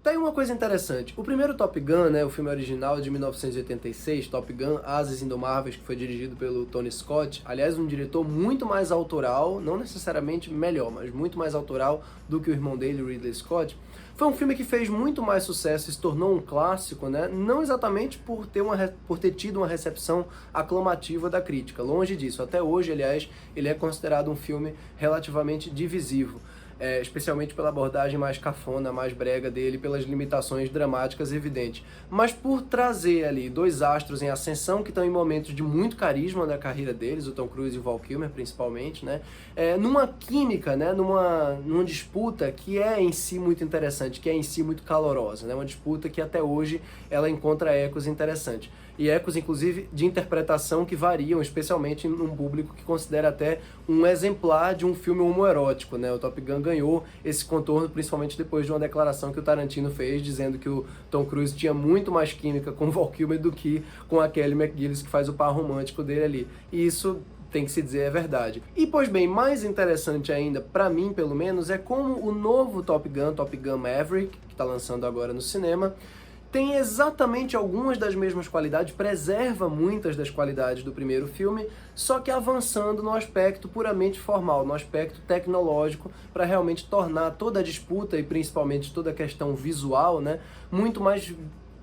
Tá aí uma coisa interessante. O primeiro Top Gun, né, o filme original de 1986, Top Gun, Asas Indomáveis, que foi dirigido pelo Tony Scott, aliás, um diretor muito mais autoral, não necessariamente melhor, mas muito mais autoral do que o irmão dele, Ridley Scott. Foi um filme que fez muito mais sucesso e se tornou um clássico, né? Não exatamente por ter tido uma recepção aclamativa da crítica, longe disso. Até hoje, aliás, ele é considerado um filme relativamente divisivo. Especialmente pela abordagem mais cafona, mais brega dele, pelas limitações dramáticas evidentes. Mas por trazer ali dois astros em ascensão que estão em momentos de muito carisma na carreira deles, o Tom Cruise e o Val Kilmer principalmente, né? Numa química, né? Numa disputa que é em si muito interessante, que é em si muito calorosa, né? Uma disputa que até hoje ela encontra ecos interessantes. E ecos, inclusive, de interpretação que variam, especialmente num público que considera até um exemplar de um filme homoerótico, né? O Top Gun ganhou esse contorno, principalmente depois de uma declaração que o Tarantino fez, dizendo que o Tom Cruise tinha muito mais química com o Val Kilmer do que com a Kelly McGillis, que faz o par romântico dele ali. E isso, tem que se dizer, é verdade. E, pois bem, mais interessante ainda, pra mim, pelo menos, é como o novo Top Gun Maverick, que tá lançando agora no cinema, tem exatamente algumas das mesmas qualidades, preserva muitas das qualidades do primeiro filme, só que avançando no aspecto puramente formal, no aspecto tecnológico, para realmente tornar toda a disputa e principalmente toda a questão visual, né, muito mais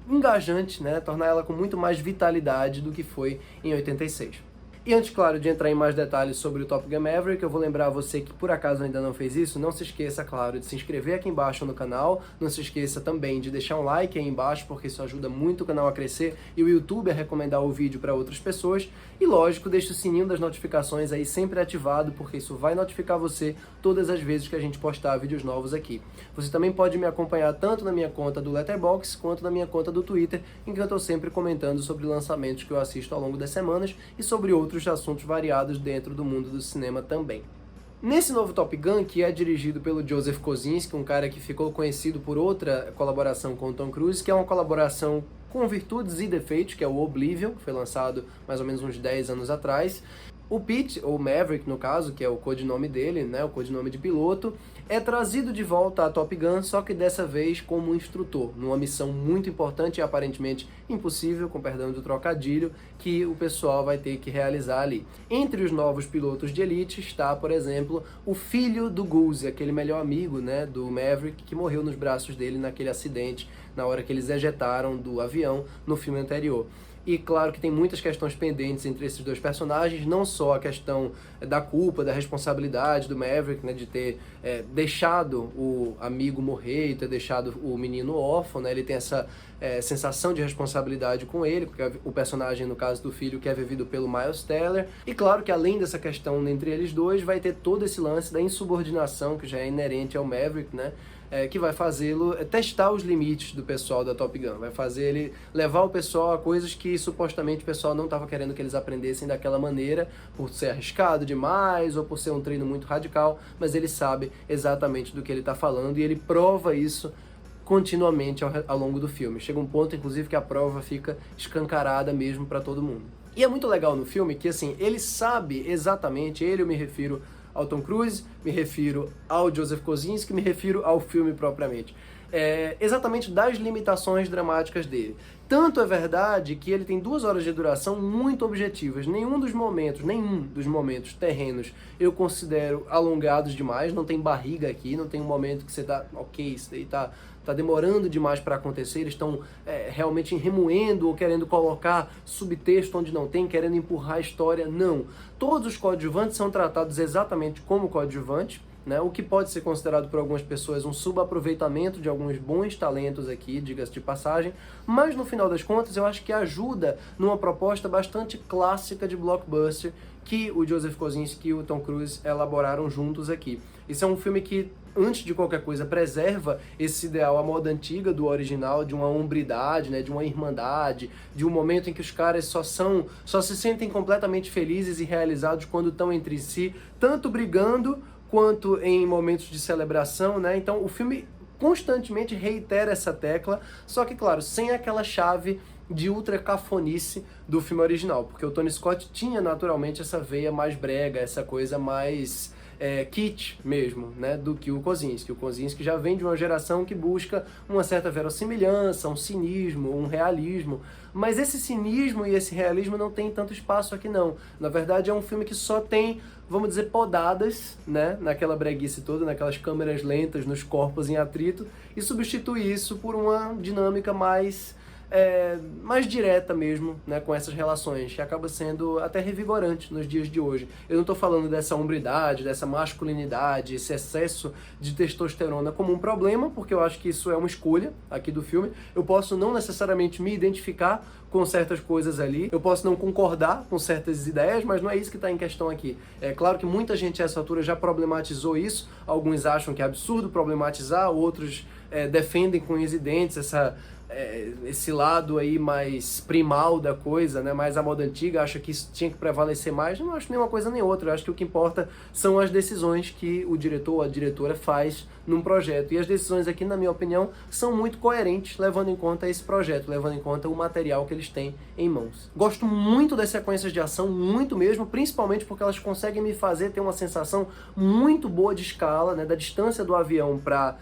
engajante, né, tornar ela com muito mais vitalidade do que foi em 86. E antes, claro, de entrar em mais detalhes sobre o Top Gun Maverick, eu vou lembrar a você que por acaso ainda não fez isso, não se esqueça, claro, de se inscrever aqui embaixo no canal, não se esqueça também de deixar um like aí embaixo, porque isso ajuda muito o canal a crescer e o YouTube a recomendar o vídeo para outras pessoas. E lógico, deixe o sininho das notificações aí sempre ativado, porque isso vai notificar você todas as vezes que a gente postar vídeos novos aqui. Você também pode me acompanhar tanto na minha conta do Letterboxd, quanto na minha conta do Twitter, em que eu estou sempre comentando sobre lançamentos que eu assisto ao longo das semanas e sobre outros assuntos variados dentro do mundo do cinema também. Nesse novo Top Gun, que é dirigido pelo Joseph Kosinski, um cara que ficou conhecido por outra colaboração com o Tom Cruise, que é uma colaboração com virtudes e defeitos, que é o Oblivion, que foi lançado mais ou menos uns 10 anos atrás. O Pete, ou Maverick no caso, que é o codinome dele, né, o codinome de piloto, é trazido de volta a Top Gun, só que dessa vez como instrutor, numa missão muito importante e aparentemente impossível, com perdão do trocadilho, que o pessoal vai ter que realizar ali. Entre os novos pilotos de elite está, por exemplo, o filho do Goose, aquele melhor amigo, né, do Maverick, que morreu nos braços dele naquele acidente, na hora que eles ejetaram do avião no filme anterior. E claro que tem muitas questões pendentes entre esses dois personagens, não só a questão da culpa, da responsabilidade do Maverick, né, de ter deixado o amigo morrer e ter deixado o menino órfão, né, ele tem essa sensação de responsabilidade com ele, porque o personagem, no caso do filho, que é vivido pelo Miles Teller. E claro que além dessa questão entre eles dois, vai ter todo esse lance da insubordinação, que já é inerente ao Maverick, né, que vai fazê-lo testar os limites do pessoal da Top Gun, vai fazer ele levar o pessoal a coisas que supostamente o pessoal não estava querendo que eles aprendessem daquela maneira, por ser arriscado demais ou por ser um treino muito radical, mas ele sabe exatamente do que ele está falando e ele prova isso continuamente ao longo do filme. Chega um ponto, inclusive, que a prova fica escancarada mesmo para todo mundo. E é muito legal no filme que, assim, ele sabe exatamente, eu me refiro ao Tom Cruise, me refiro ao Joseph Kosinski, me refiro ao filme propriamente. Exatamente das limitações dramáticas dele. Tanto é verdade que ele tem 2 horas de duração muito objetivas. Nenhum dos momentos terrenos eu considero alongados demais, não tem barriga aqui, não tem um momento que você tá, ok, isso daí tá demorando demais para acontecer, eles estão realmente remoendo ou querendo colocar subtexto onde não tem, querendo empurrar a história, não. Todos os coadjuvantes são tratados exatamente como coadjuvantes, né? O que pode ser considerado por algumas pessoas um subaproveitamento de alguns bons talentos aqui, diga-se de passagem, mas no final das contas eu acho que ajuda numa proposta bastante clássica de blockbuster que o Joseph Kosinski e o Tom Cruise elaboraram juntos aqui. Isso é um filme que, antes de qualquer coisa, preserva esse ideal à moda antiga do original, de uma hombridade, né, de uma irmandade, de um momento em que os caras só se sentem completamente felizes e realizados quando estão entre si, tanto brigando quanto em momentos de celebração, né? Então o filme constantemente reitera essa tecla, só que, claro, sem aquela chave de ultra cafonice do filme original, porque o Tony Scott tinha naturalmente essa veia mais brega, essa coisa mais kitsch mesmo, né, do que o Kosinski. O Kosinski já vem de uma geração que busca uma certa verossimilhança, um cinismo, um realismo, mas esse cinismo e esse realismo não tem tanto espaço aqui não. Na verdade é um filme que só tem, vamos dizer, podadas, né, naquela breguice toda, naquelas câmeras lentas, nos corpos em atrito, e substitui isso por uma dinâmica mais direta mesmo, né, com essas relações, que acaba sendo até revigorante nos dias de hoje. Eu não estou falando dessa hombridade, dessa masculinidade, esse excesso de testosterona como um problema, porque eu acho que isso é uma escolha aqui do filme. Eu posso não necessariamente me identificar com certas coisas ali, eu posso não concordar com certas ideias, mas não é isso que está em questão aqui. É claro que muita gente a essa altura já problematizou isso, alguns acham que é absurdo problematizar, outros defendem com unhas e dentes esse lado aí mais primal da coisa, né, mais à moda antiga, acha que isso tinha que prevalecer mais. Eu não acho nenhuma coisa nem outra, eu acho que o que importa são as decisões que o diretor ou a diretora faz num projeto, e as decisões aqui, na minha opinião, são muito coerentes, levando em conta esse projeto, levando em conta o material que eles têm em mãos. Gosto muito das sequências de ação, muito mesmo, principalmente porque elas conseguem me fazer ter uma sensação muito boa de escala, né, da distância do avião para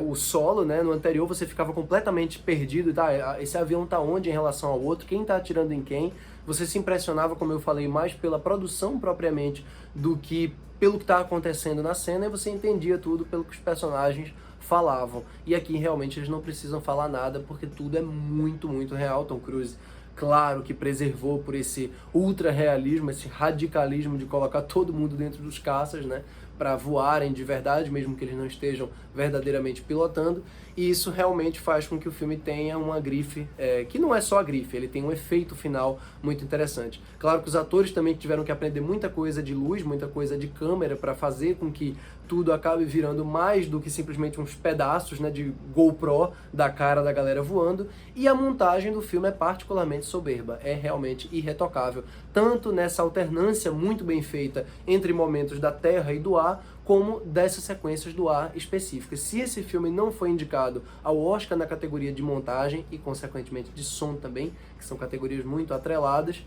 o solo, né? No anterior você ficava completamente perdido, tá? Esse avião tá onde em relação ao outro, quem tá atirando em quem. Você se impressionava, como eu falei, mais pela produção propriamente do que pelo que tá acontecendo na cena, e você entendia tudo pelo que os personagens falavam. E aqui realmente eles não precisam falar nada, porque tudo é muito, muito real. Tom Cruise, claro que preservou por esse ultra realismo, esse radicalismo de colocar todo mundo dentro dos caças, né, para voarem de verdade, mesmo que eles não estejam verdadeiramente pilotando, e isso realmente faz com que o filme tenha uma grife, que não é só a grife, ele tem um efeito final muito interessante. Claro que os atores também tiveram que aprender muita coisa de luz, muita coisa de câmera, para fazer com que tudo acabe virando mais do que simplesmente uns pedaços, né, de GoPro da cara da galera voando, e a montagem do filme é particularmente soberba, é realmente irretocável, tanto nessa alternância muito bem feita entre momentos da terra e do ar, como dessas sequências do ar específicas. Se esse filme não foi indicado ao Oscar na categoria de montagem e, consequentemente, de som também, que são categorias muito atreladas,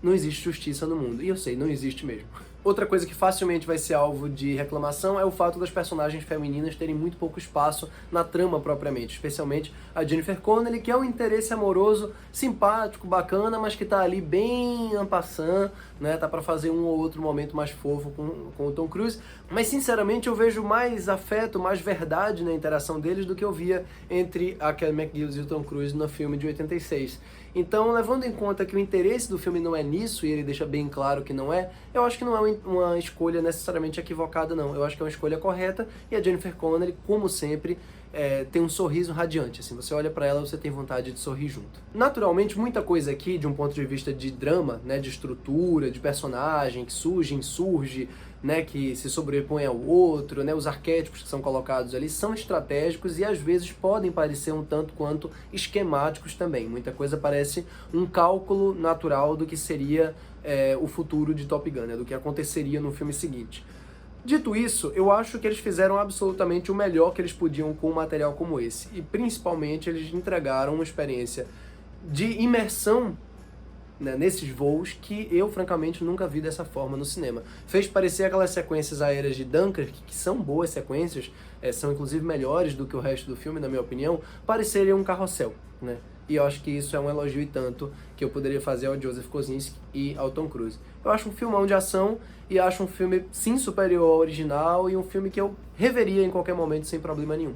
não existe justiça no mundo. E eu sei, não existe mesmo. Outra coisa que facilmente vai ser alvo de reclamação é o fato das personagens femininas terem muito pouco espaço na trama propriamente, especialmente a Jennifer Connelly, que é um interesse amoroso simpático, bacana, mas que tá ali bem en passant, né? Tá pra fazer um ou outro momento mais fofo com o Tom Cruise, mas sinceramente eu vejo mais afeto, mais verdade na interação deles do que eu via entre a Kelly McGillis e o Tom Cruise no filme de 86. Então, levando em conta que o interesse do filme não é nisso, e ele deixa bem claro que não é, eu acho que não é uma escolha necessariamente equivocada, não. Eu acho que é uma escolha correta, e a Jennifer Connelly, como sempre, tem um sorriso radiante. Assim, você olha pra ela, você tem vontade de sorrir junto. Naturalmente, muita coisa aqui, de um ponto de vista de drama, né, de estrutura, de personagem, que surge, insurge, né, que se sobrepõe ao outro, né, os arquétipos que são colocados ali são estratégicos e às vezes podem parecer um tanto quanto esquemáticos também. Muita coisa parece um cálculo natural do que seria o futuro de Top Gun, né, do que aconteceria no filme seguinte. Dito isso, eu acho que eles fizeram absolutamente o melhor que eles podiam com um material como esse. E principalmente eles entregaram uma experiência de imersão, né, nesses voos que eu, francamente, nunca vi dessa forma no cinema. Fez parecer aquelas sequências aéreas de Dunkirk, que são boas sequências, são inclusive melhores do que o resto do filme, na minha opinião, pareceria um carrossel, né? E eu acho que isso é um elogio e tanto que eu poderia fazer ao Joseph Kosinski e ao Tom Cruise. Eu acho um filmão de ação e acho um filme, sim, superior ao original, e um filme que eu reveria em qualquer momento sem problema nenhum.